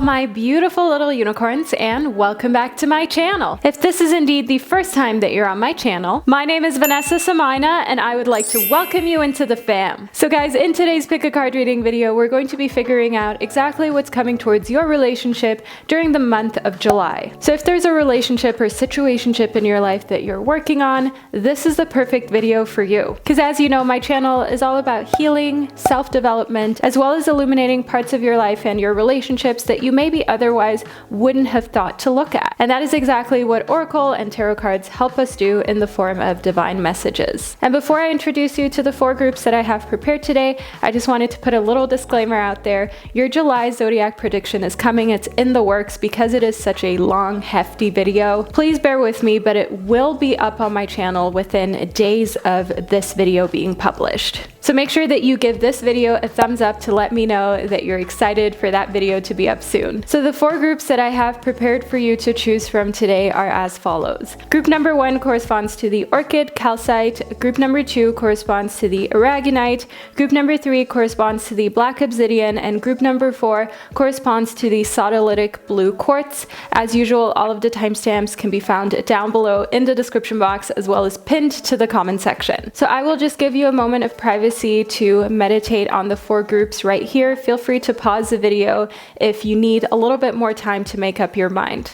my beautiful little unicorns, and welcome back to my channel. If this is indeed the first time that you're on my channel, my name is Vanessa Somuayina and I would like to welcome you into the fam. So guys, in today's pick a card reading video, we're going to be figuring out exactly what's coming towards your relationship during the month of July. So if there's a relationship or situationship in your life that you're working on, this is the perfect video for you. Because as you know, my channel is all about healing, self-development, as well as illuminating parts of your life and your relationships that you maybe otherwise wouldn't have thought to look at. And that is exactly what Oracle and Tarot cards help us do in the form of divine messages. And before I introduce you to the 4 groups that I have prepared today, I just wanted to put a little disclaimer out there. Your July zodiac prediction is coming. It's in the works because it is such a long, hefty video. Please bear with me, but it will be up on my channel within days of this video being published. So make sure that you give this video a thumbs up to let me know that you're excited for that video to be up soon. So the 4 groups that I have prepared for you to choose from today are as follows. Group number 1 corresponds to the Orchid, Calcite. Group number 2 corresponds to the Aragonite. Group number 3 corresponds to the Black Obsidian, and group number 4 corresponds to the Sodalitic blue Quartz. As usual, all of the timestamps can be found down below in the description box as well as pinned to the comment section. So I will just give you a moment of privacy to meditate on the 4 groups right here. Feel free to pause the video if you need a little bit more time to make up your mind.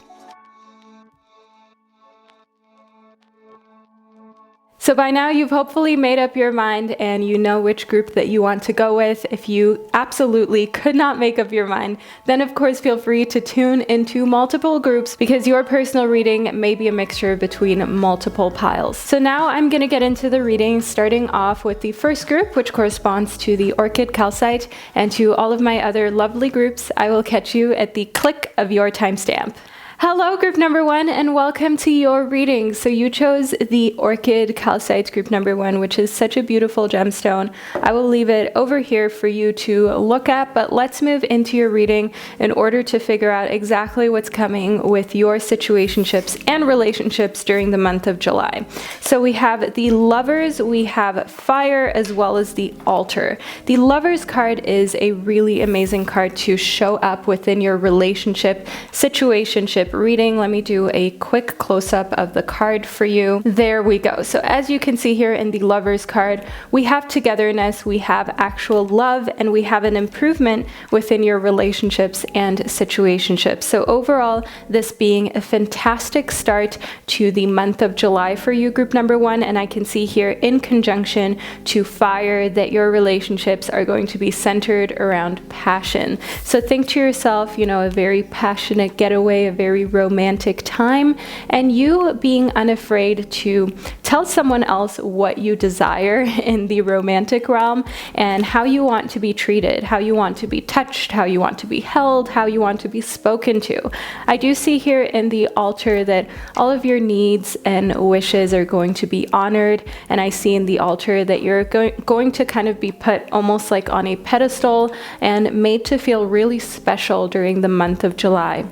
So by now you've hopefully made up your mind and you know which group that you want to go with. If you absolutely could not make up your mind, then of course feel free to tune into multiple groups because your personal reading may be a mixture between multiple piles. So now I'm going to get into the reading, starting off with the first group, which corresponds to the Orchid, Calcite, and to all of my other lovely groups. I will catch you at the click of your timestamp. Hello group number 1 and welcome to your reading. So you chose the Orchid Calcite group number 1, which is such a beautiful gemstone. I will leave it over here for you to look at, but let's move into your reading in order to figure out exactly what's coming with your situationships and relationships during the month of July. So we have the Lovers, we have Fire, as well as the Altar. The Lovers card is a really amazing card to show up within your relationship, situationship reading. Let me do a quick close-up of the card for you. There we go. So as you can see here in the Lovers card, we have togetherness, we have actual love, and we have an improvement within your relationships and situationships. So overall, this being a fantastic start to the month of July for you, group number 1, and I can see here in conjunction to Fire that your relationships are going to be centered around passion. So think to yourself, you know, a very passionate getaway, a very romantic time, and you being unafraid to tell someone else what you desire in the romantic realm and how you want to be treated, how you want to be touched, how you want to be held, how you want to be spoken to. I do see here in the Altar that all of your needs and wishes are going to be honored, and I see in the Altar that you're going to kind of be put almost like on a pedestal and made to feel really special during the month of July.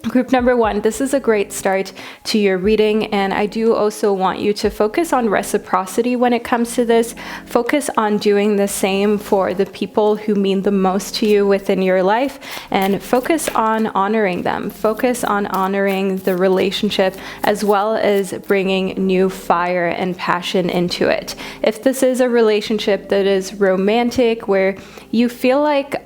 Group number 1, this is a great start to your reading, and I do also want you to focus on reciprocity when it comes to this. Focus on doing the same for the people who mean the most to you within your life, and focus on honoring them. Focus on honoring the relationship as well as bringing new fire and passion into it. If this is a relationship that is romantic, where you feel like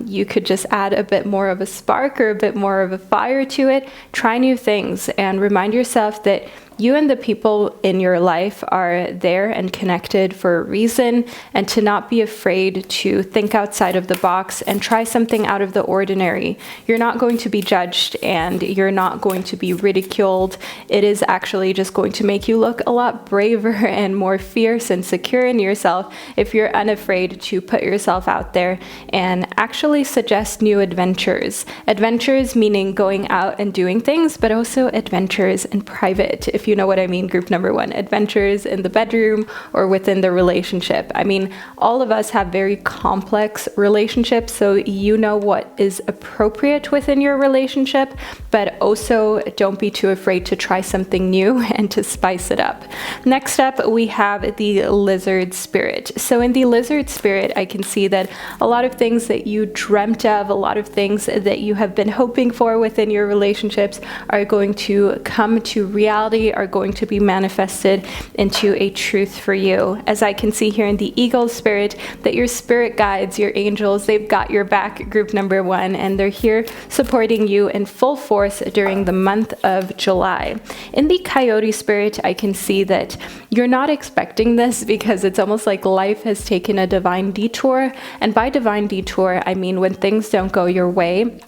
you could just add a bit more of a spark or a bit more of a fire to it, try new things and remind yourself that you and the people in your life are there and connected for a reason, and to not be afraid to think outside of the box and try something out of the ordinary. You're not going to be judged and you're not going to be ridiculed. It is actually just going to make you look a lot braver and more fierce and secure in yourself if you're unafraid to put yourself out there and actually suggest new adventures. Adventures meaning going out and doing things, but also adventures in private. If if you know what I mean, group number 1, adventures in the bedroom or within the relationship. I mean, all of us have very complex relationships, so you know what is appropriate within your relationship, but also don't be too afraid to try something new and to spice it up. Next up, we have the lizard spirit. So in the lizard spirit, I can see that a lot of things that you dreamt of, a lot of things that you have been hoping for within your relationships are going to come to reality, are going to be manifested into a truth for you. As I can see here in the eagle spirit, that your spirit guides, your angels, they've got your back, group number 1, and they're here supporting you in full force during the month of July. In the coyote spirit, I can see that you're not expecting this because it's almost like life has taken a divine detour. And by divine detour, I mean when things don't go your way,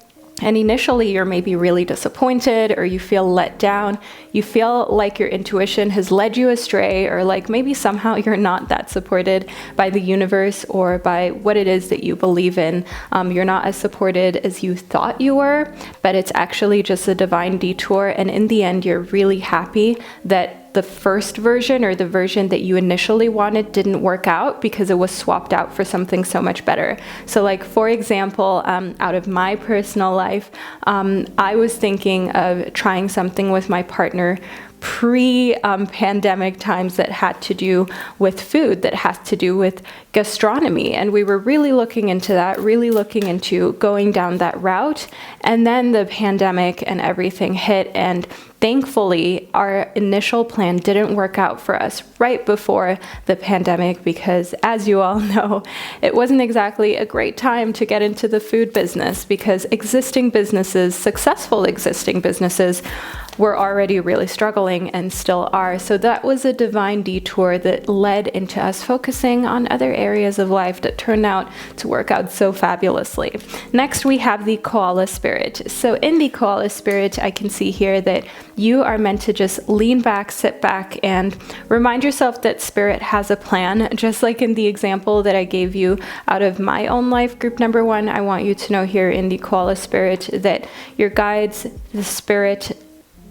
and initially you're maybe really disappointed or you feel let down, you feel like your intuition has led you astray, or like maybe somehow you're not that supported by the universe or by what it is that you believe in. You're not as supported as you thought you were, but it's actually just a divine detour. And in the end, you're really happy that the first version or the version that you initially wanted didn't work out because it was swapped out for something so much better. So like, for example, out of my personal life, I was thinking of trying something with my partner pre-pandemic times that had to do with food, that has to do with gastronomy. And we were really looking into that, really looking into going down that route. And then the pandemic and everything hit, and thankfully, our initial plan didn't work out for us right before the pandemic because, as you all know, it wasn't exactly a great time to get into the food business because existing businesses, successful existing businesses, were already really struggling and still are. So that was a divine detour that led into us focusing on other areas of life that turned out to work out so fabulously. Next, we have the koala spirit. So in the koala spirit, I can see here that you are meant to just lean back, sit back, and remind yourself that spirit has a plan. Just like in the example that I gave you out of my own life, group number 1, I want you to know here in the koala spirit that your guides, the spirit,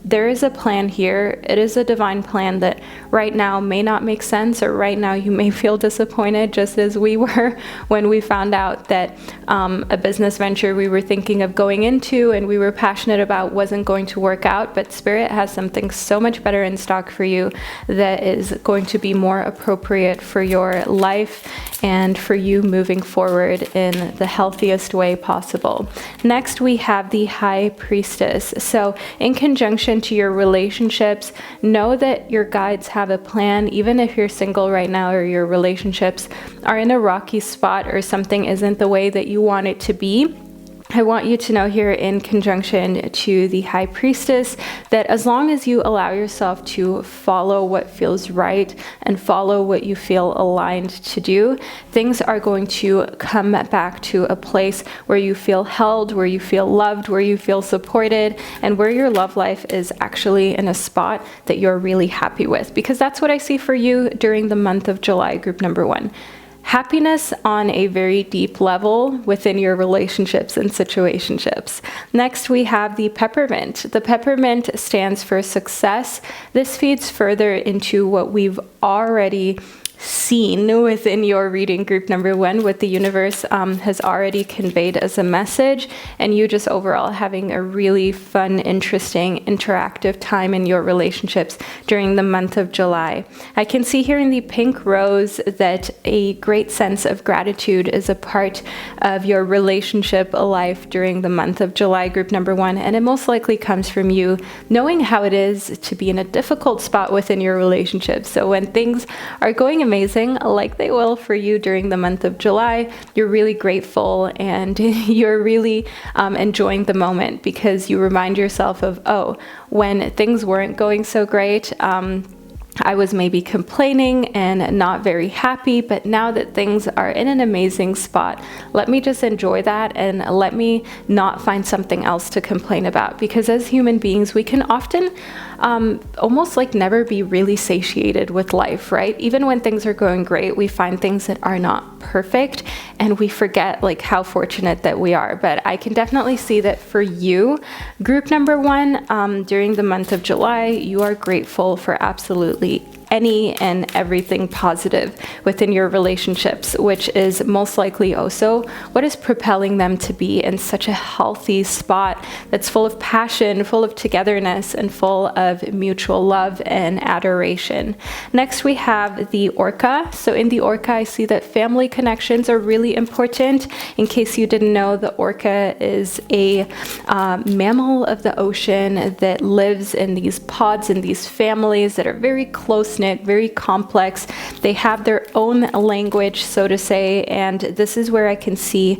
there is a plan here. It is a divine plan that right now may not make sense, or right now you may feel disappointed, just as we were when we found out that a business venture we were thinking of going into and we were passionate about wasn't going to work out. But Spirit has something so much better in stock for you that is going to be more appropriate for your life and for you moving forward in the healthiest way possible. Next, we have the High Priestess. So in conjunction to your relationships, know that your guides have a plan, even if you're single right now or your relationships are in a rocky spot or something isn't the way that you want it to be. I want you to know here in conjunction to the High Priestess that as long as you allow yourself to follow what feels right and follow what you feel aligned to do, things are going to come back to a place where you feel held, where you feel loved, where you feel supported, and where your love life is actually in a spot that you're really happy with. Because that's what I see for you during the month of July, group number 1. Happiness on a very deep level within your relationships and situationships. Next, we have the peppermint. The peppermint stands for success. This feeds further into what we've already seen within your reading, group number 1, what the universe has already conveyed as a message, and you just overall having a really fun, interesting, interactive time in your relationships during the month of July. I can see here in the pink rose that a great sense of gratitude is a part of your relationship life during the month of July, group number 1, and it most likely comes from you knowing how it is to be in a difficult spot within your relationship. So when things are going amazing, like they will for you during the month of July, you're really grateful and you're really enjoying the moment because you remind yourself of, oh, when things weren't going so great, I was maybe complaining and not very happy, but now that things are in an amazing spot, let me just enjoy that and let me not find something else to complain about. Because as human beings, we can often almost like never be really satiated with life, right? Even when things are going great, we find things that are not perfect, and we forget like how fortunate that we are. But I can definitely see that for you, group number 1, during the month of July, you are grateful for absolutely any and everything positive within your relationships, which is most likely also what is propelling them to be in such a healthy spot that's full of passion, full of togetherness, and full of mutual love and adoration. Next, we have the Orca. So in the Orca, I see that family connections are really important. In case you didn't know, the Orca is a mammal of the ocean that lives in these pods, in these families that are very close-knit, very complex. They have their own language, so to say, and this is where I can see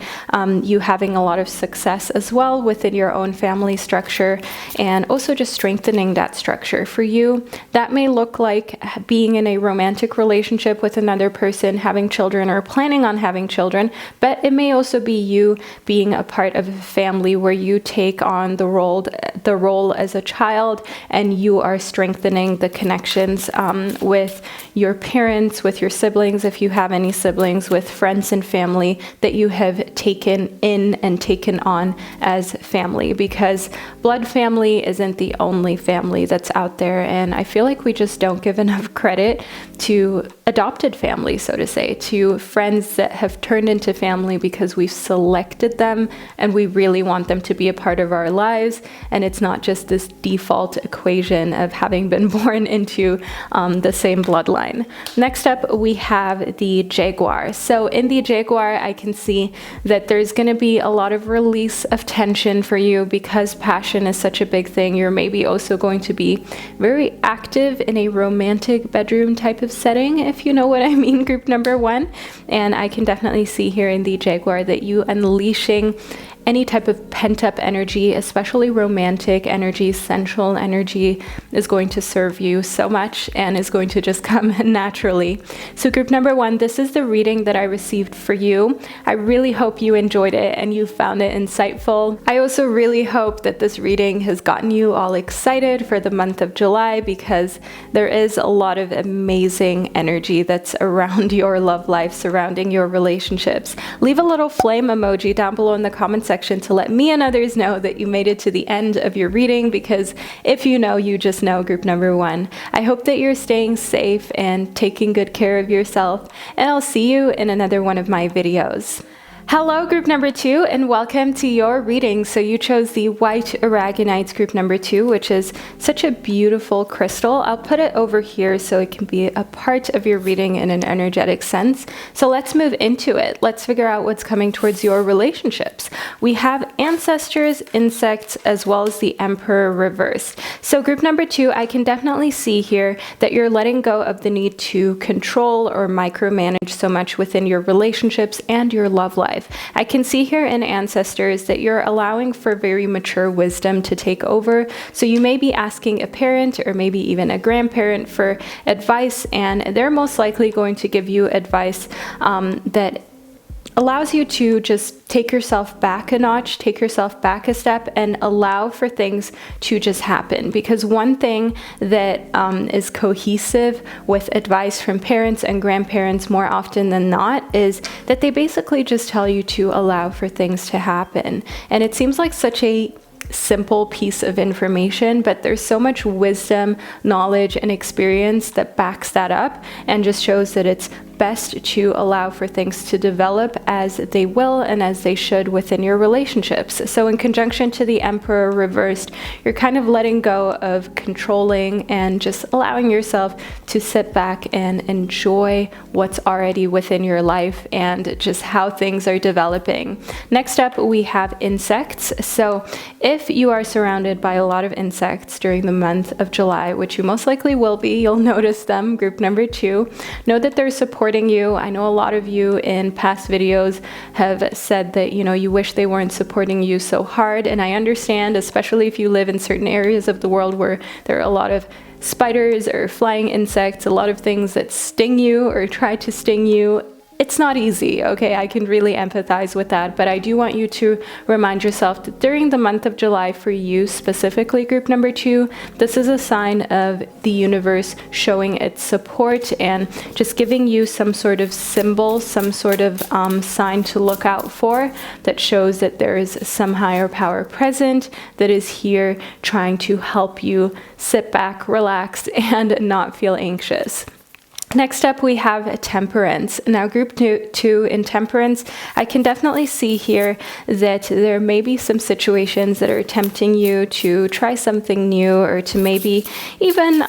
you having a lot of success as well within your own family structure, and also just strengthening that structure. For you, that may look like being in a romantic relationship with another person, having children, or planning on having children, but it may also be you being a part of a family where you take on the role as a child, and you are strengthening the connections with your parents, with your siblings, if you have any siblings, with friends and family that you have taken in and taken on as family, because blood family isn't the only family that's out there, and I feel like we just don't give enough credit to adopted family, so to say, to friends that have turned into family because we've selected them and we really want them to be a part of our lives, and it's not just this default equation of having been born into the same bloodline. Next up, we have the Jaguar. So in the Jaguar, I can see that there's going to be a lot of release of tension for you because passion is such a big thing. You're maybe also going to be very active in a romantic bedroom type of setting, if you know what I mean, group number 1. And I can definitely see here in the Jaguar that you unleashing any type of pent-up energy, especially romantic energy, sensual energy, is going to serve you so much and is going to just come naturally. So group number 1, this is the reading that I received for you. I really hope you enjoyed it and you found it insightful. I also really hope that this reading has gotten you all excited for the month of July, because there is a lot of amazing energy that's around your love life, surrounding your relationships. Leave a little flame emoji down below in the comment section to let me and others know that you made it to the end of your reading, because if you know, you just know, group number 1. I hope that you're staying safe and taking good care of yourself, and I'll see you in another one of my videos. Hello, group number 2, and welcome to your reading. So you chose the white Aragonite, group number 2, which is such a beautiful crystal. I'll put it over here so it can be a part of your reading in an energetic sense. So let's move into it. Let's figure out what's coming towards your relationships. We have ancestors, insects, as well as the Emperor reversed. So group number 2, I can definitely see here that you're letting go of the need to control or micromanage so much within your relationships and your love life. I can see here in ancestors that you're allowing for very mature wisdom to take over. So you may be asking a parent or maybe even a grandparent for advice, and they're most likely going to give you advice that allows you to just take yourself back a notch, take yourself back a step, and allow for things to just happen. Because one thing that is cohesive with advice from parents and grandparents more often than not is that they basically just tell you to allow for things to happen. And it seems like such a simple piece of information, but there's so much wisdom, knowledge, and experience that backs that up and just shows that it's best to allow for things to develop as they will and as they should within your relationships. So in conjunction to the Emperor reversed, you're kind of letting go of controlling and just allowing yourself to sit back and enjoy what's already within your life and just how things are developing. Next up, we have insects. So if you are surrounded by a lot of insects during the month of July, which you most likely will be, you'll notice them, group number 2, know that they're supporting you. I know a lot of you in past videos have said that, you know, you wish they weren't supporting you so hard, and I understand, especially if you live in certain areas of the world where there are a lot of spiders or flying insects, a lot of things that sting you or try to sting you. it's not easy, okay? I can really empathize with that, but I do want you to remind yourself that during the month of July for you, specifically group number 2, this is a sign of the universe showing its support and just giving you some sort of symbol, some sort of sign to look out for that shows that there is some higher power present that is here trying to help you sit back, relax, and not feel anxious. Next up, we have Temperance. Now, group 2 in Temperance, I can definitely see here that there may be some situations that are tempting you to try something new or to maybe even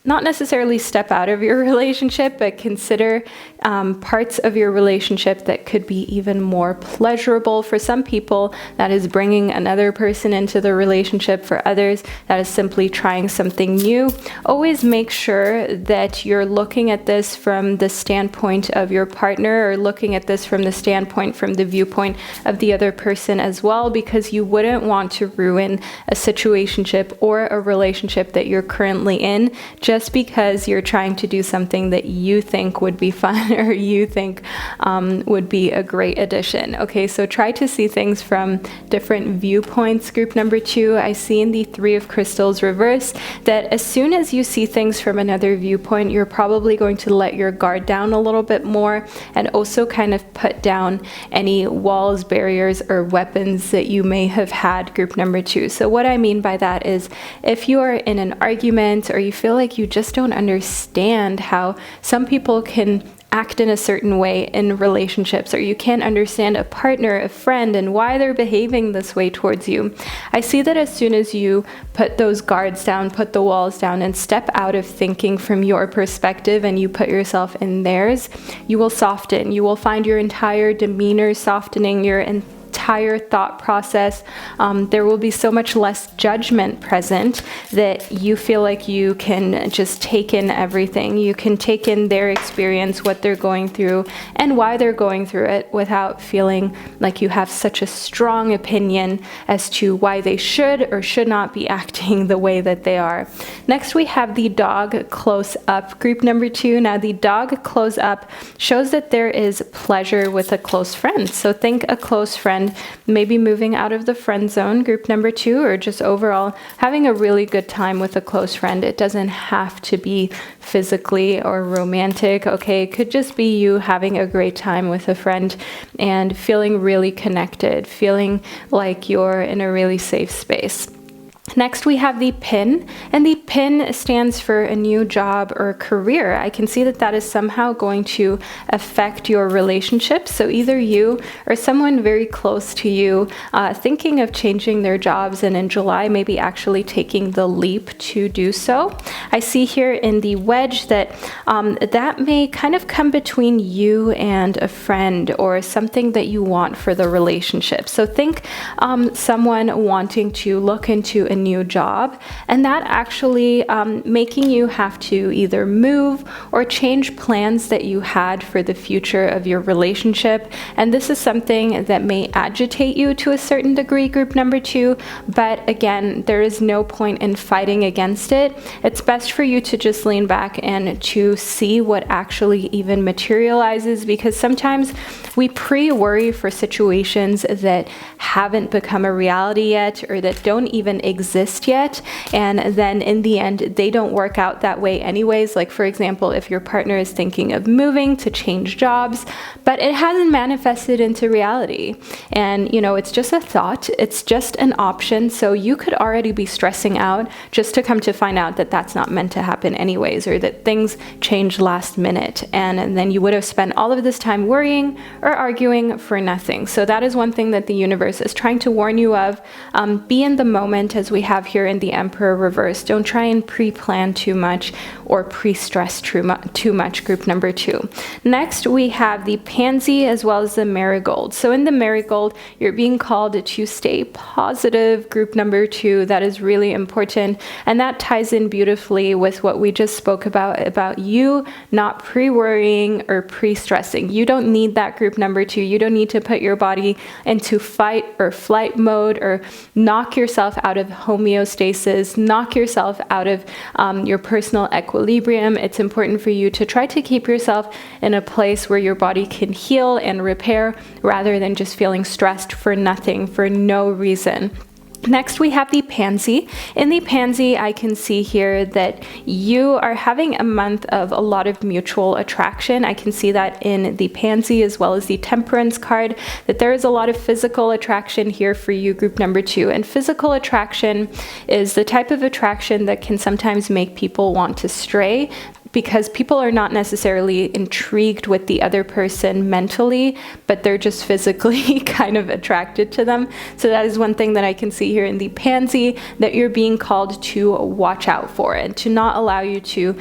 not necessarily step out of your relationship, but consider parts of your relationship that could be even more pleasurable. For some people, that is bringing another person into the relationship. For others, that is simply trying something new. Always make sure that you're looking at this from the standpoint of your partner, or looking at this from the standpoint, from the viewpoint of the other person as well, because you wouldn't want to ruin a situationship or a relationship that you're currently in just because you're trying to do something that you think would be fun or you think would be a great addition. Okay, so try to see things from different viewpoints. Group number 2, I see in the 3 of Crystals reverse that as soon as you see things from another viewpoint, you're probably going to let your guard down a little bit more and also kind of put down any walls, barriers, or weapons that you may have had, group number 2. So what I mean by that is if you are in an argument or you feel like you just don't understand how some people can act in a certain way in relationships, or you can't understand a partner, a friend, and why they're behaving this way towards you. I see that as soon as you put those guards down, put the walls down, and step out of thinking from your perspective and you put yourself in theirs, you will soften. You will find your entire demeanor softening, your entire thought process. There will be so much less judgment present that you feel like you can just take in everything. You can take in their experience, what they're going through, and why they're going through it without feeling like you have such a strong opinion as to why they should or should not be acting the way that they are. Next, we have the dog close up, group number 2. Now, the dog close up shows that there is pleasure with a close friend. So think a close friend maybe moving out of the friend zone, group number 2, or just overall having a really good time with a close friend. It doesn't have to be physically or romantic, okay? It could just be you having a great time with a friend and feeling really connected, feeling like you're in a really safe space. Next, we have the pin, and the pin stands for a new job or career. I can see that that is somehow going to affect your relationship. So either you or someone very close to you thinking of changing their jobs, and in July, maybe actually taking the leap to do so. I see here in the wedge that that may kind of come between you and a friend or something that you want for the relationship. So think someone wanting to look into a new job, and that actually making you have to either move or change plans that you had for the future of your relationship. And this is something that may agitate you to a certain degree, group number 2, but again, there is no point in fighting against it. It's best for you to just lean back and to see what actually even materializes, because sometimes we pre-worry for situations that haven't become a reality yet or that don't even exist yet, and then in the end they don't work out that way anyways. Like, for example, if your partner is thinking of moving to change jobs but it hasn't manifested into reality, and you know, it's just a thought, it's just an option, so you could already be stressing out just to come to find out that that's not meant to happen anyways, or that things changed last minute, and then you would have spent all of this time worrying or arguing for nothing. So that is one thing that the universe is trying to warn you of. Be in the moment, as we have here in the Emperor reverse. Don't try and pre-plan too much or pre-stress too much, group number 2. Next, we have the Pansy as well as the Marigold. So in the Marigold, you're being called to stay positive, group number 2. That is really important, and that ties in beautifully with what we just spoke about you not pre-worrying or pre-stressing. You don't need that, group number 2. You don't need to put your body into fight or flight mode or knock yourself out of homeostasis, knock yourself out of your personal equilibrium. It's important for you to try to keep yourself in a place where your body can heal and repair rather than just feeling stressed for nothing, for no reason. Next, we have the Pansy. In the Pansy, I can see here that you are having a month of a lot of mutual attraction. I can see that in the Pansy as well as the Temperance card, that there is a lot of physical attraction here for you, group number 2. And physical attraction is the type of attraction that can sometimes make people want to stray, because people are not necessarily intrigued with the other person mentally, but they're just physically kind of attracted to them. So that is one thing that I can see here in the Pansy that you're being called to watch out for, and to not allow you to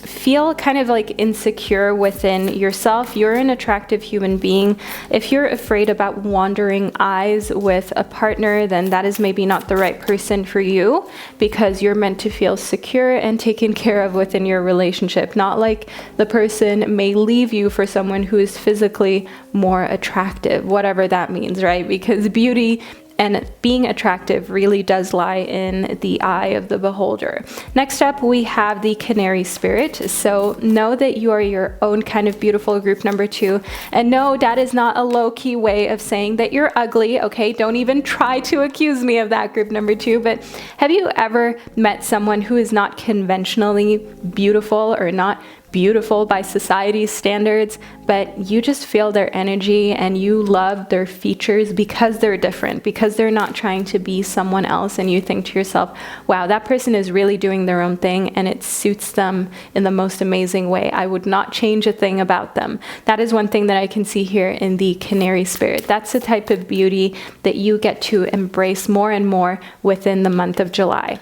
feel kind of like insecure within yourself. You're an attractive human being. If you're afraid about wandering eyes with a partner, then that is maybe not the right person for you, because you're meant to feel secure and taken care of within your relationship. Not like the person may leave you for someone who is physically more attractive, whatever that means, right? Because beauty and being attractive really does lie in the eye of the beholder. Next up, we have the Canary Spirit. So know that you are your own kind of beautiful, group number 2. And no, that is not a low-key way of saying that you're ugly, okay? Don't even try to accuse me of that, group number 2. But have you ever met someone who is not conventionally beautiful, or not beautiful by society's standards, but you just feel their energy and you love their features because they're different, because they're not trying to be someone else, and you think to yourself, wow, that person is really doing their own thing and it suits them in the most amazing way. I would not change a thing about them. That is one thing that I can see here in the Canary Spirit. That's the type of beauty that you get to embrace more and more within the month of July.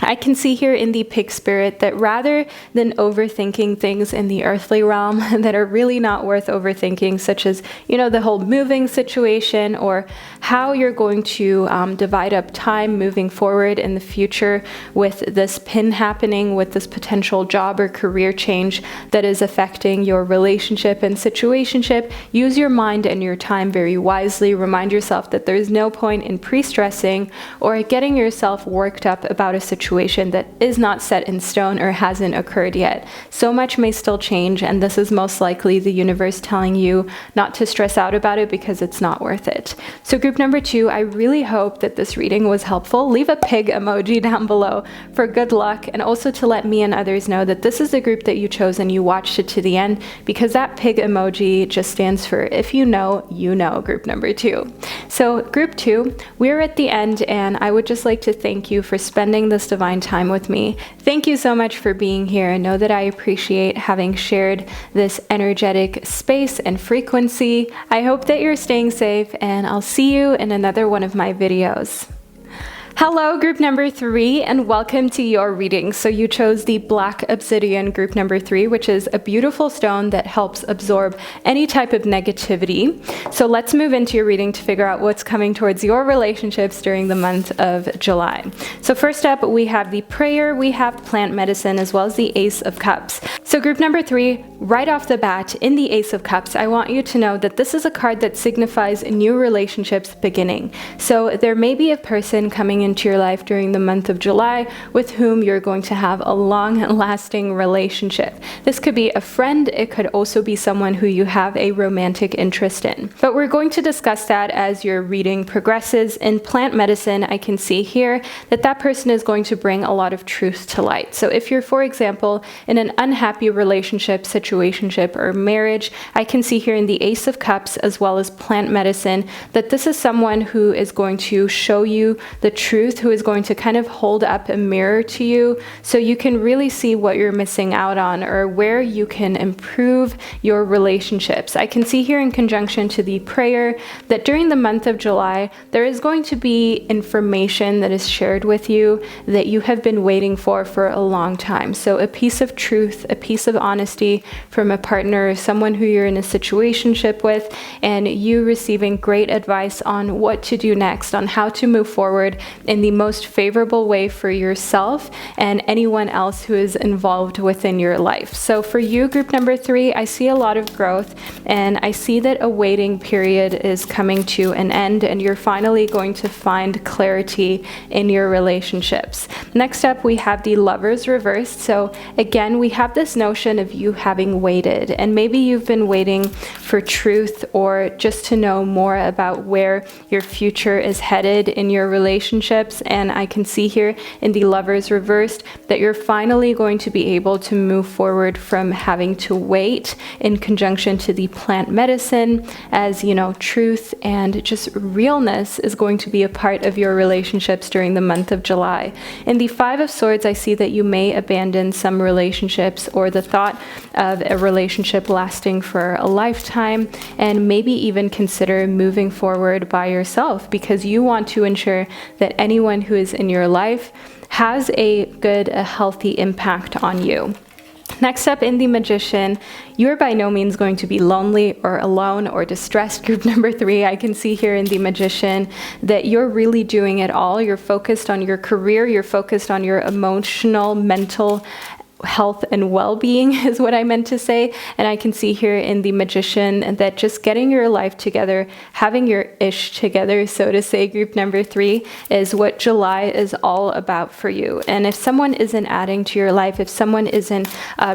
I can see here in the Pig Spirit that rather than overthinking things in the earthly realm that are really not worth overthinking, such as, the whole moving situation, or how you're going to divide up time moving forward in the future with this pin happening, with this potential job or career change that is affecting your relationship and situationship, use your mind and your time very wisely. Remind yourself that there's no point in pre-stressing or getting yourself worked up about a situation that is not set in stone or hasn't occurred yet. So much may still change, and this is most likely the universe telling you not to stress out about it because it's not worth it. So group number 2, I really hope that this reading was helpful. Leave a pig emoji down below for good luck, and also to let me and others know that this is the group that you chose and you watched it to the end, because that pig emoji just stands for if you know, you know, group number 2. So group 2, we're at the end, and I would just like to thank you for spending this divine time with me. Thank you so much for being here, and know that I appreciate having shared this energetic space and frequency. I hope that you're staying safe, and I'll see you in another one of my videos. Hello, group number 3, and welcome to your reading. So you chose the Black Obsidian, group number 3, which is a beautiful stone that helps absorb any type of negativity. So let's move into your reading to figure out what's coming towards your relationships during the month of July. So first up, we have the Prayer, we have Plant Medicine, as well as the Ace of Cups. So group number 3, right off the bat, in the Ace of Cups, I want you to know that this is a card that signifies new relationships beginning. So there may be a person coming into your life during the month of July with whom you're going to have a long-lasting relationship. This could be a friend, it could also be someone who you have a romantic interest in. But we're going to discuss that as your reading progresses. In Plant Medicine, I can see here that that person is going to bring a lot of truth to light. So if you're, for example, in an unhappy relationship, situationship, or marriage, I can see here in the Ace of Cups as well as Plant Medicine that this is someone who is going to show you the truth, who is going to kind of hold up a mirror to you so you can really see what you're missing out on or where you can improve your relationships. I can see here in conjunction to the Prayer that during the month of July, there is going to be information that is shared with you that you have been waiting for a long time. So a piece of truth, a piece piece of honesty from a partner or someone who you're in a situationship with, and you receiving great advice on what to do next, on how to move forward in the most favorable way for yourself and anyone else who is involved within your life. So for you, group number 3, I see a lot of growth, and I see that a waiting period is coming to an end, and you're finally going to find clarity in your relationships. Next up, we have the Lovers reversed. So again, we have this notion of you having waited, and maybe you've been waiting for truth or just to know more about where your future is headed in your relationships. And I can see here in the Lovers reversed that you're finally going to be able to move forward from having to wait, in conjunction to the plant medicine, as you know, truth and just realness is going to be a part of your relationships during the month of July. In the Five of Swords, I see that you may abandon some relationships or the thought of a relationship lasting for a lifetime, and maybe even consider moving forward by yourself, because you want to ensure that anyone who is in your life has a good, a healthy impact on you. Next up, in the Magician, you're by no means going to be lonely or alone or distressed. Group number 3, I can see here in the Magician that you're really doing it all. You're focused on your career, you're focused on your emotional, mental health and well-being is what I meant to say. And I can see here in the Magician that just getting your life together, having your ish together, so to say, group number 3, is what July is all about for you. And if someone isn't adding to your life, if someone isn't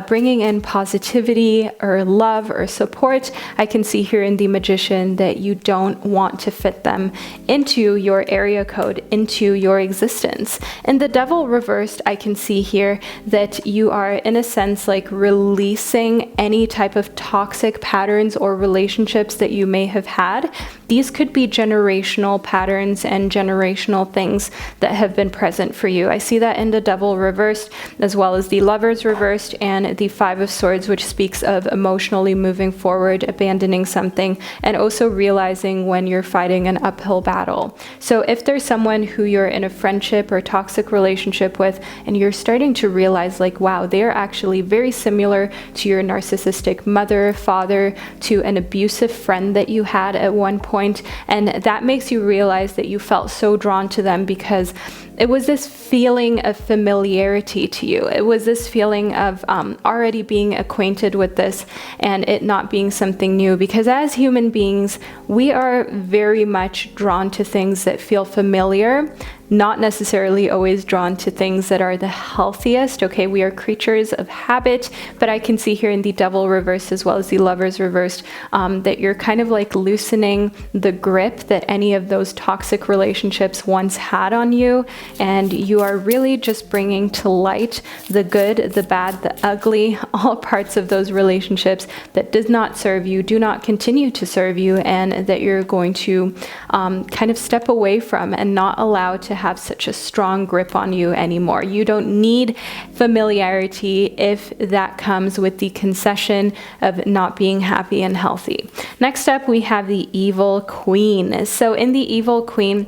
bringing in positivity or love or support, I can see here in the Magician that you don't want to fit them into your area code, into your existence. In the Devil reversed, I can see here that you are in a sense like releasing any type of toxic patterns or relationships that you may have had. These could be generational patterns and generational things that have been present for you. I see that in the Devil reversed, as well as the Lovers reversed, and the Five of Swords, which speaks of emotionally moving forward, abandoning something, and also realizing when you're fighting an uphill battle. So if there's someone who you're in a friendship or toxic relationship with, and you're starting to realize like, wow, they're actually very similar to your narcissistic mother, father, to an abusive friend that you had at one point, and that makes you realize that you felt so drawn to them because it was this feeling of familiarity to you. It was this feeling of already being acquainted with this and it not being something new, because as human beings, we are very much drawn to things that feel familiar, not necessarily always drawn to things that are the healthiest. Okay, we are creatures of habit, but I can see here in the Devil reversed as well as the Lovers reversed that you're kind of like loosening the grip that any of those toxic relationships once had on you, and you are really just bringing to light the good, the bad, the ugly, all parts of those relationships that does not serve you, do not continue to serve you, and that you're going to kind of step away from and not allow to have such a strong grip on you anymore. You don't need familiarity if that comes with the concession of not being happy and healthy. Next up, we have the Evil Queen. So in the Evil Queen,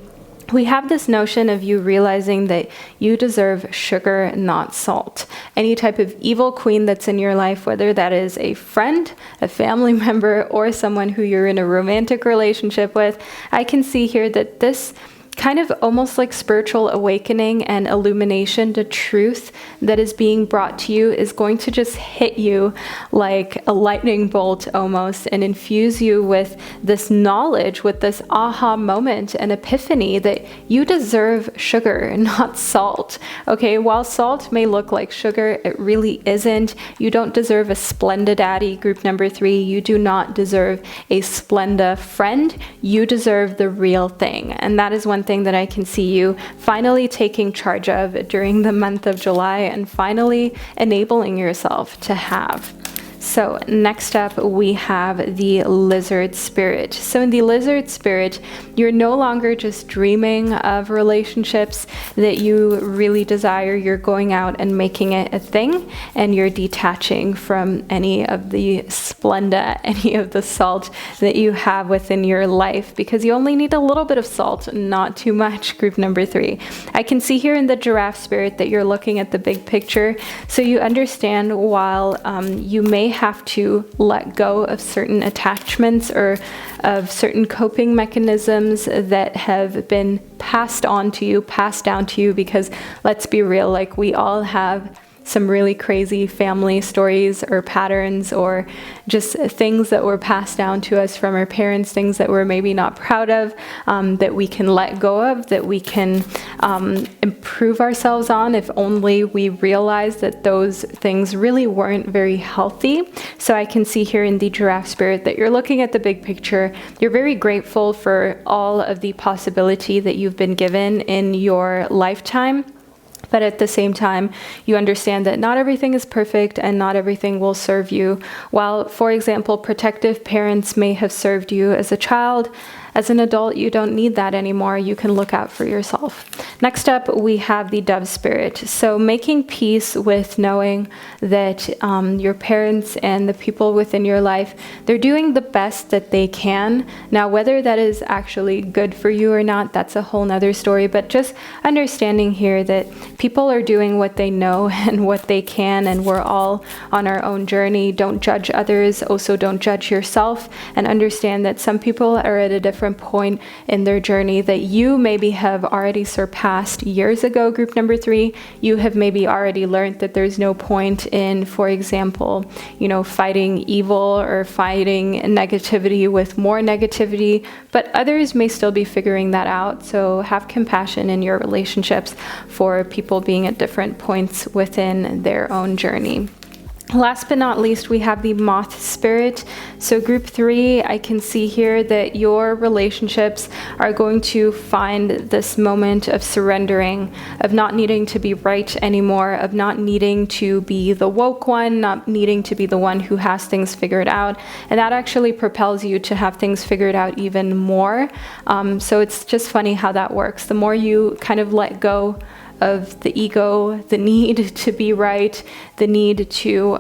we have this notion of you realizing that you deserve sugar, not salt. Any type of evil queen that's in your life, whether that is a friend, a family member, or someone who you're in a romantic relationship with, I can see here that this kind of almost like spiritual awakening and illumination to truth that is being brought to you is going to just hit you like a lightning bolt almost, and infuse you with this knowledge, with this aha moment and epiphany that you deserve sugar, not salt. Okay, while salt may look like sugar, it really isn't. You don't deserve a Splenda daddy, group number 3. You do not deserve a Splenda friend. You deserve the real thing. And that is one thing that I can see you finally taking charge of during the month of July, and finally enabling yourself to have. So next up, we have the lizard spirit. So in the lizard spirit, you're no longer just dreaming of relationships that you really desire. You're going out and making it a thing, and you're detaching from any of the splenda, any of the salt that you have within your life, because you only need a little bit of salt, not too much, group number 3. I can see here in the giraffe spirit that you're looking at the big picture, so you understand while you may have to let go of certain attachments or of certain coping mechanisms that have been passed down to you, because let's be real, like we all have some really crazy family stories or patterns or just things that were passed down to us from our parents, things that we're maybe not proud of, that we can let go of, that we can improve ourselves on if only we realize that those things really weren't very healthy. So I can see here in the giraffe spirit that you're looking at the big picture. You're very grateful for all of the possibility that you've been given in your lifetime. But at the same time, you understand that not everything is perfect and not everything will serve you. While, for example, protective parents may have served you as a child, as an adult, you don't need that anymore. You can look out for yourself. Next up, we have the dove spirit. So making peace with knowing that your parents and the people within your life, they're doing the best that they can. Now, whether that is actually good for you or not, that's a whole nother story. But just understanding here that people are doing what they know and what they can, and we're all on our own journey. Don't judge others. Also, don't judge yourself, and understand that some people are at a different point in their journey that you maybe have already surpassed years ago, group number 3. You have maybe already learned that there's no point in, for example, fighting evil or fighting negativity with more negativity, but others may still be figuring that out. So have compassion in your relationships for people being at different points within their own journey. Last but not least, we have the moth spirit. So group 3, I can see here that your relationships are going to find this moment of surrendering, of not needing to be right anymore, of not needing to be the woke one, not needing to be the one who has things figured out. And that actually propels you to have things figured out even more. So it's just funny how that works. The more you kind of let go of the ego, the need to be right, the need to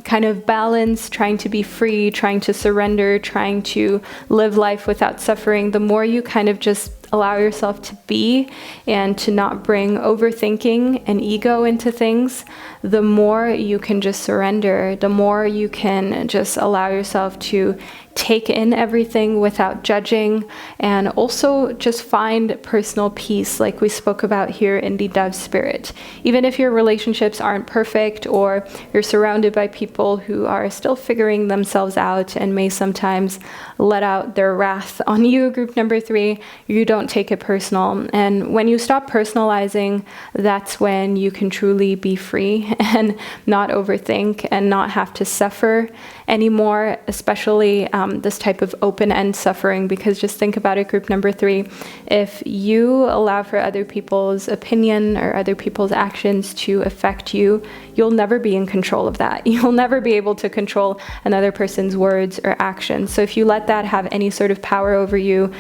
kind of balance, trying to be free, trying to surrender, trying to live life without suffering, the more you kind of just allow yourself to be and to not bring overthinking and ego into things, the more you can just surrender, the more you can just allow yourself to take in everything without judging, and also just find personal peace like we spoke about here in the dove spirit. Even if your relationships aren't perfect, or you're surrounded by people who are still figuring themselves out and may sometimes let out their wrath on you, group number 3, you don't take it personal. And when you stop personalizing, that's when you can truly be free and not overthink and not have to suffer anymore, especially this type of open-end suffering. Because just think about it, group number 3, if you allow for other people's opinion or other people's actions to affect you, you'll never be in control of that. You'll never be able to control another person's words or actions. So if you let that have any sort of power over you,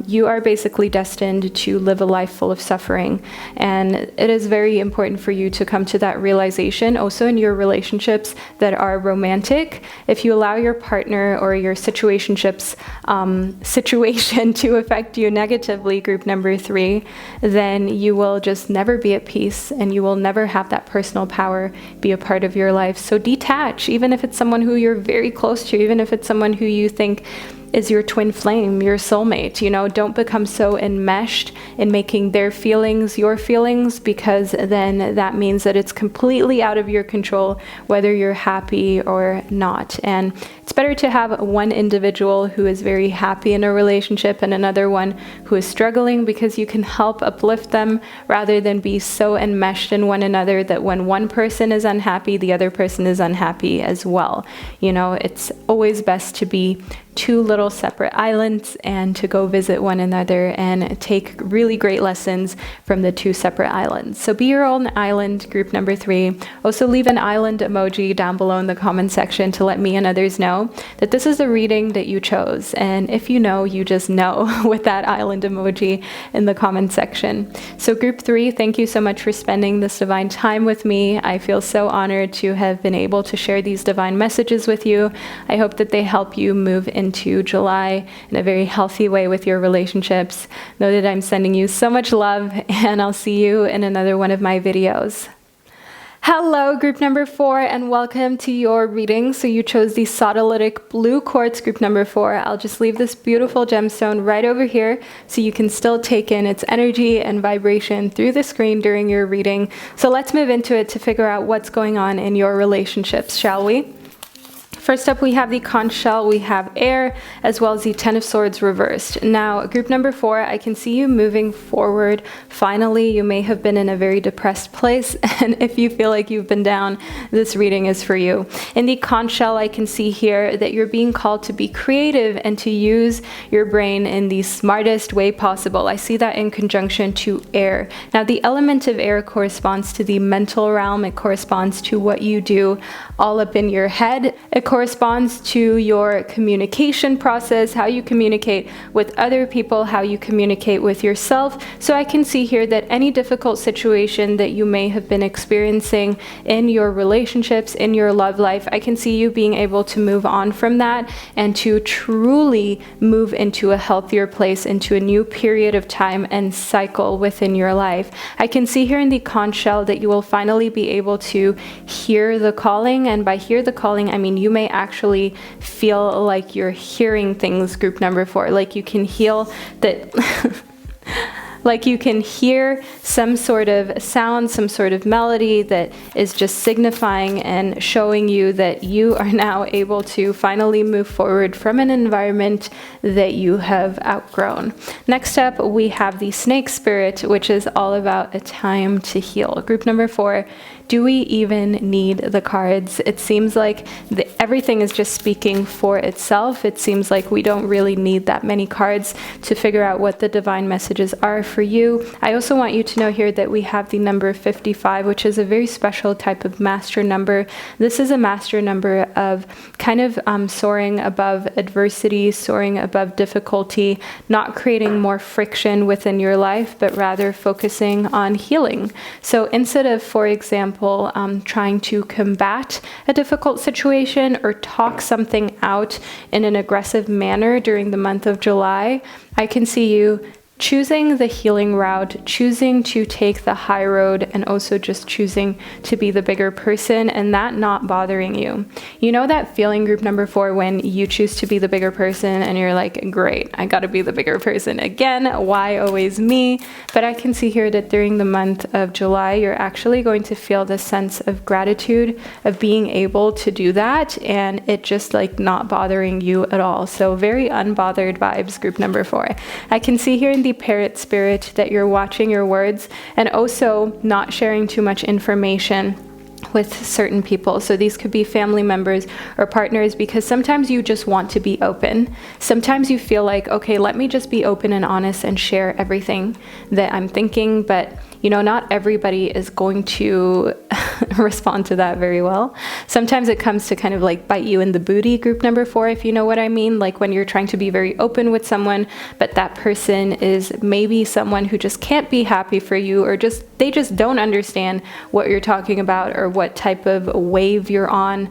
you are basically destined to live a life full of suffering. And it is very important for you to come to that realization also in your relationships that are romantic. If you allow your partner or your situationship's situation to affect you negatively, group number 3, then you will just never be at peace, and you will never have that personal power be a part of your life. So detach, even if it's someone who you're very close to, even if it's someone who you think is your twin flame, your soulmate. Don't become so enmeshed in making their feelings your feelings, because then that means that it's completely out of your control whether you're happy or not. And it's better to have one individual who is very happy in a relationship and another one who is struggling, because you can help uplift them rather than be so enmeshed in one another that when one person is unhappy, the other person is unhappy as well. It's always best to be two little separate islands and to go visit one another and take really great lessons from the two separate islands. So be your own island, group number 3. Also leave an island emoji down below in the comment section to let me and others know that this is the reading that you chose. And if you know, you just know with that island emoji in the comment section. So group 3, thank you so much for spending this divine time with me. I feel so honored to have been able to share these divine messages with you. I hope that they help you move into July in a very healthy way with your relationships. Know that I'm sending you so much love, and I'll see you in another one of my videos. Hello, group number 4, and welcome to your reading. So you chose the Sodalitic blue quartz, group number 4. I'll just leave this beautiful gemstone right over here so you can still take in its energy and vibration through the screen during your reading. So let's move into it to figure out what's going on in your relationships, shall we? First up, we have the conch shell, we have air, as well as the 10 of swords reversed. Now, group number 4, I can see you moving forward. Finally, you may have been in a very depressed place, and if you feel like you've been down, this reading is for you. In the conch shell, I can see here that you're being called to be creative and to use your brain in the smartest way possible. I see that in conjunction to air. Now, the element of air corresponds to the mental realm. It corresponds to what you do all up in your head. It corresponds to your communication process, how you communicate with other people, how you communicate with yourself. So I can see here that any difficult situation that you may have been experiencing in your relationships, in your love life, I can see you being able to move on from that and to truly move into a healthier place, into a new period of time and cycle within your life. I can see here in the conch shell that you will finally be able to hear the calling, and by hear the calling, I mean you may actually feel like you're hearing things, group number 4, like you can heal that like you can hear some sort of sound, some sort of melody that is just signifying and showing you that you are now able to finally move forward from an environment that you have outgrown. Next up, we have the snake spirit, which is all about a time to heal. Group number 4, do we even need the cards? It seems like everything is just speaking for itself. It seems like we don't really need that many cards to figure out what the divine messages are for you. I also want you to know here that we have the number 55, which is a very special type of master number. This is a master number of kind of soaring above adversity, soaring above difficulty, not creating more friction within your life, but rather focusing on healing. So instead of, for example, trying to combat a difficult situation or talk something out in an aggressive manner during the month of July, I can see you choosing the healing route, choosing to take the high road, and also just choosing to be the bigger person and that not bothering you. You know that feeling, group number 4, when you choose to be the bigger person and you're like, great, I gotta be the bigger person again. Why always me? But I can see here that during the month of July, you're actually going to feel this sense of gratitude of being able to do that and it just like not bothering you at all. So very unbothered vibes, group number 4. I can see here in the parrot spirit that you're watching your words and also not sharing too much information with certain people. So these could be family members or partners, because sometimes you just want to be open. Sometimes you feel like, okay, let me just be open and honest and share everything that I'm thinking, but you know, not everybody is going to respond to that very well. Sometimes it comes to kind of like bite you in the booty, group number 4, if you know what I mean. Like when you're trying to be very open with someone, but that person is maybe someone who just can't be happy for you, or they just don't understand what you're talking about or what type of wave you're on,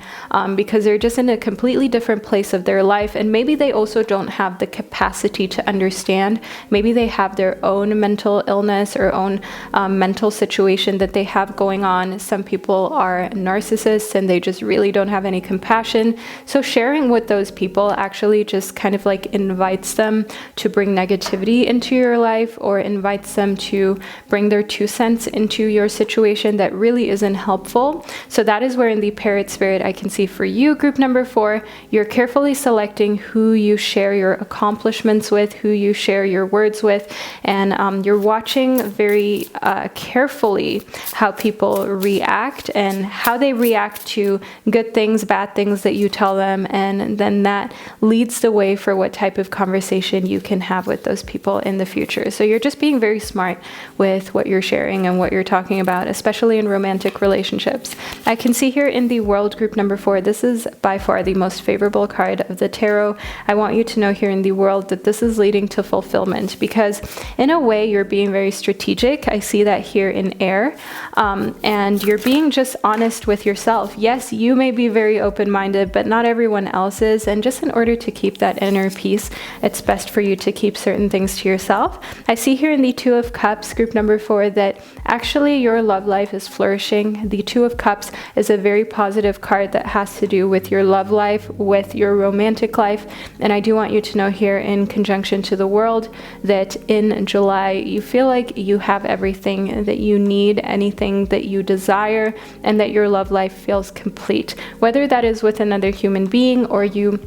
because they're just in a completely different place of their life. And maybe they also don't have the capacity to understand. Maybe they have their own mental illness or own mental situation that they have going on. Some people are narcissists and they just really don't have any compassion. So sharing with those people actually just kind of like invites them to bring negativity into your life, or invites them to bring their 2 cents into your situation that really isn't helpful. So that is where in the parrot spirit I can see for you, group number 4, you're carefully selecting who you share your accomplishments with, who you share your words with, and you're watching very carefully how people react and how they react to good things, bad things that you tell them, and then that leads the way for what type of conversation you can have with those people in the future. So you're just being very smart with what you're sharing and what you're talking about, especially in romantic relationships. I can see here in the World group number 4, this is by far the most favorable card of the tarot. I want you to know here in the World that this is leading to fulfillment, because in a way you're being very strategic. I see that here in air, and you're being just honest with yourself. Yes, you may be very open-minded, but not everyone else is, and just in order to keep that inner peace, it's best for you to keep certain things to yourself. I see here in the Two of Cups, group number 4, that actually your love life is flourishing. The Two of Cups is a very positive card that has to do with your love life, with your romantic life, and I do want you to know here in conjunction to the World that in July you feel like you have everything that you need, anything that you desire, and that your love life feels complete. Whether that is with another human being or you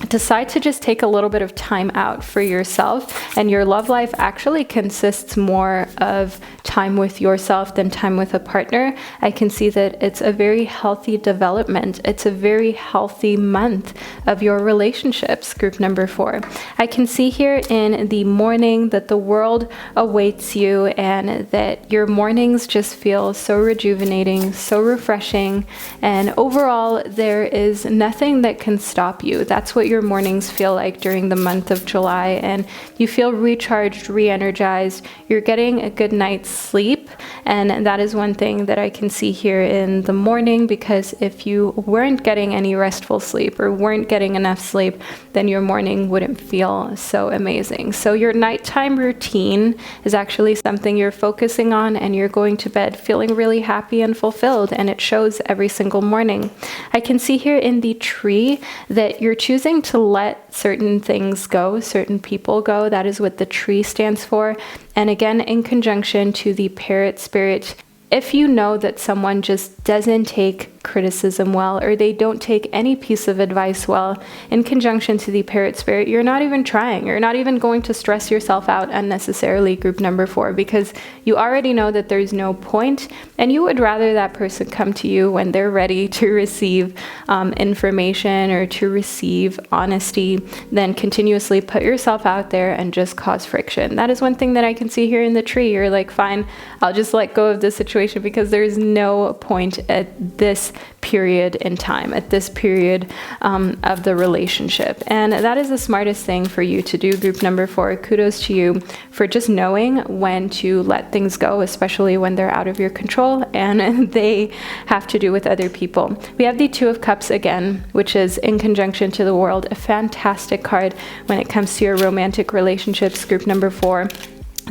decide to just take a little bit of time out for yourself, and your love life actually consists more of time with yourself than time with a partner, I can see that it's a very healthy development. It's a very healthy month of your relationships, group number 4. I can see here in the morning that the world awaits you, and that your mornings just feel so rejuvenating, so refreshing, and overall there is nothing that can stop you. That's what your mornings feel like during the month of July, and you feel recharged, re-energized. You're getting a good night's sleep, and that is one thing that I can see here in the morning, because if you weren't getting any restful sleep or weren't getting enough sleep, then your morning wouldn't feel so amazing. So your nighttime routine is actually something you're focusing on, and you're going to bed feeling really happy and fulfilled, and it shows every single morning. I can see here in the tree that you're choosing to let certain things go, certain people go. That is what the tree stands for. And again, in conjunction to the parrot spirit, if you know that someone just doesn't take criticism well, or they don't take any piece of advice well, in conjunction to the parrot spirit, you're not even trying. You're not even going to stress yourself out unnecessarily, group number 4, because you already know that there's no point, and you would rather that person come to you when they're ready to receive information or to receive honesty than continuously put yourself out there and just cause friction. That is one thing that I can see here in the tree. You're like, fine, I'll just let go of this situation, because there's no point at this period in time, at this period of the relationship. And that is the smartest thing for you to do, group number 4. Kudos to you for just knowing when to let things go, especially when they're out of your control and they have to do with other people. We have the Two of Cups again, which is in conjunction to the World, a fantastic card when it comes to your romantic relationships, group number 4.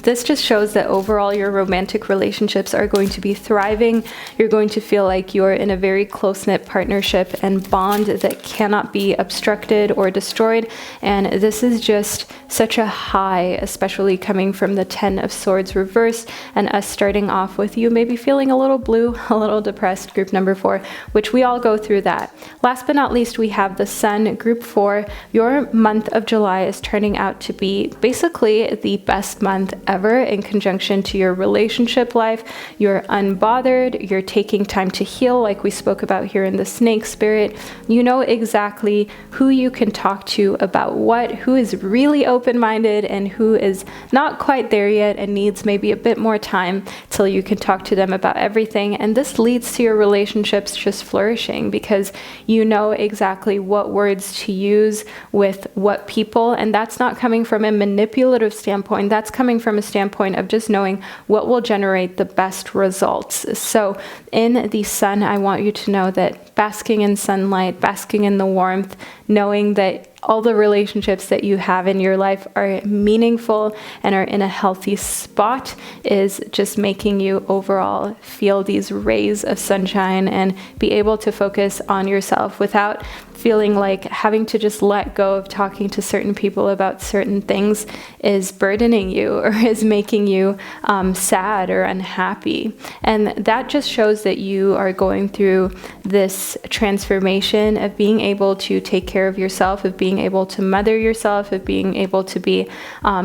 This just shows that overall your romantic relationships are going to be thriving. You're going to feel like you're in a very close-knit partnership and bond that cannot be obstructed or destroyed. And this is just such a high, especially coming from the 10 of Swords reversed and us starting off with you maybe feeling a little blue, a little depressed, group number 4, which we all go through that. Last but not least, we have the Sun, group 4. Your month of July is turning out to be basically the best month ever in conjunction to your relationship life. You're unbothered, you're taking time to heal, like we spoke about here in the Snake spirit. You know exactly who you can talk to about what, who is really open-minded and who is not quite there yet and needs maybe a bit more time till you can talk to them about everything. And this leads to your relationships just flourishing, because you know exactly what words to use with what people, and that's not coming from a manipulative standpoint, that's coming from a standpoint of just knowing what will generate the best results. So in the Sun, I want you to know that basking in sunlight, basking in the warmth, knowing that all the relationships that you have in your life are meaningful and are in a healthy spot is just making you overall feel these rays of sunshine and be able to focus on yourself without feeling like having to just let go of talking to certain people about certain things is burdening you or is making you sad or unhappy. And that just shows that you are going through this transformation of being able to take care of yourself, of being able to mother yourself, of being able to be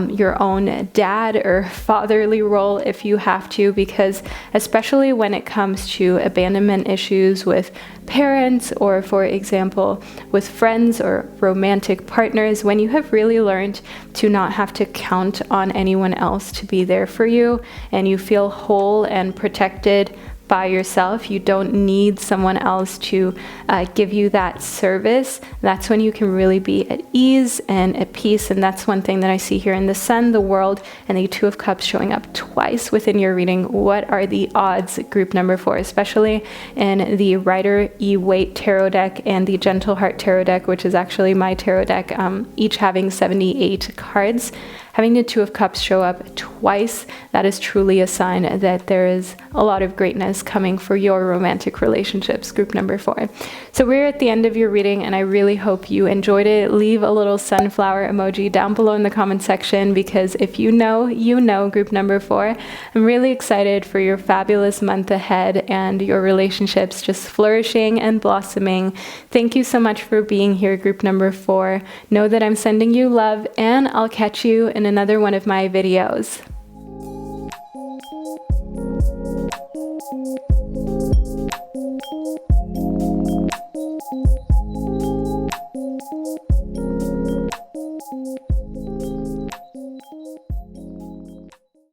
your own dad or fatherly role if you have to, because especially when it comes to abandonment issues with parents, or for example with friends or romantic partners, when you have really learned to not have to count on anyone else to be there for you, and you feel whole and protected by yourself, you don't need someone else to give you that service, that's when you can really be at ease and at peace. And that's one thing that I see here in the Sun, the World, and the Two of Cups showing up twice within your reading. What are the odds, group number 4, especially in the Rider E-Waite Tarot deck and the Gentle Heart Tarot deck, which is actually my tarot deck, each having 78 cards. Having the Two of Cups show up twice, that is truly a sign that there is a lot of greatness coming for your romantic relationships, group number 4. So we're at the end of your reading, and I really hope you enjoyed it. Leave a little sunflower emoji down below in the comment section, because if you know, group number 4. I'm really excited for your fabulous month ahead and your relationships just flourishing and blossoming. Thank you so much for being here, group number 4. Know that I'm sending you love, and I'll catch you in another one of my videos.